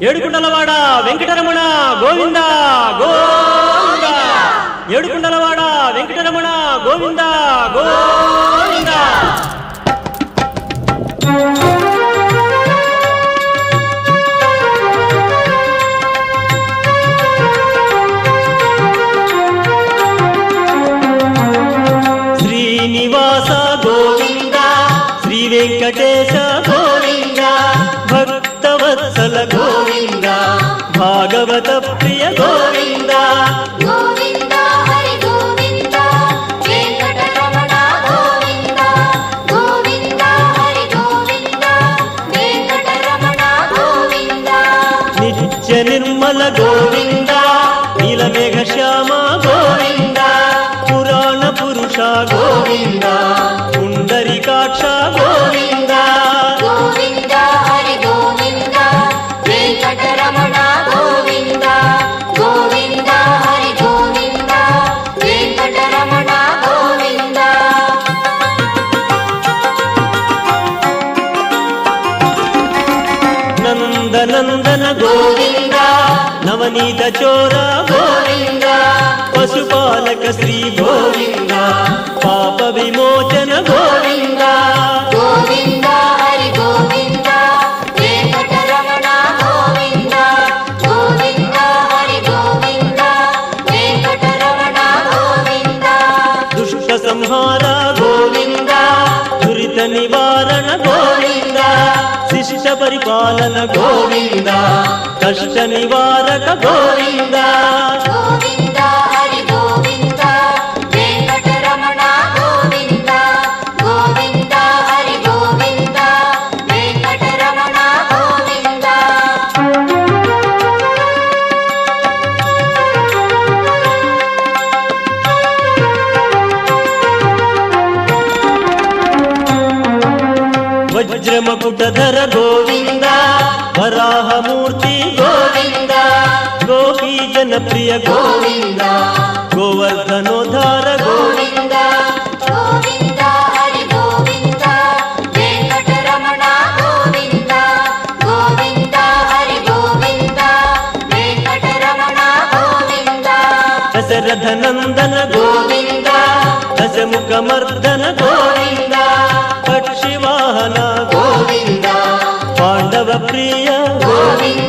ఏడుకుండలవాడ వెంకటరమణ గోవింద గోవింద. ఏడుకుండలవాడ వెంకటరమణ గోవింద గోవింద. శ్రీనివాస గోవింద, శ్రీ వెంకటేశ గోవింద, భక్తవత్సల గోవింద, భాగవత ప్రియ గోవింద. గోవింద హరి గోవింద, వెంకటరమణ గోవింద. గోవింద హరి గోవింద, వెంకటరమణ గోవింద. నిత్య నిర్మల గోవింద, నీలమేఘ శ్యామ గోవింద, పురాణ పురుష గోవింద, పుండరీకాక్ష గోవింద. గోవింద హరి గోవింద, వెంకటరమణ గోవింద. గోవింద హరి గోవింద, వెంకటరమణ గోవింద. నందనందన గోవింద, నవనీత చోర గోవింద, పశుపాలక శ్రీ గోవింద, పాప విమోచన గోవింద. గోవింద హరి గోవింద, వెంకటరమణ గోవింద. గోవింద హరి గోవింద, వెంకటరమణ గోవింద. దుష్ట సంహార గోవింద, దురిత నివారణ గోవింద, శిష్ట పరిపాలన గోవింద, కష్ట నివారక గోవింద. గోవింద హరి గోవింద, వెంకటరమణ గోవింద. గోవింద హరి గోవింద, వెంకటరమణ గోవింద. వజ్రమకుటధర గోవింద, వరాహమూర్తి గోవింద, గోపీ జనప్రియ గోవింద, గోవర్ధనోద్ధార గోవింద. గోవింద హరి గోవింద, వెంకటరమణ గోవింద. గోవింద హరి గోవింద, వెంకటరమణ గోవింద. దశరథ నందన గోవింద, దశముఖ మర్దన గోవింద, పక్షివాహన గోవింద, పాండవ ప్రియ గోవింద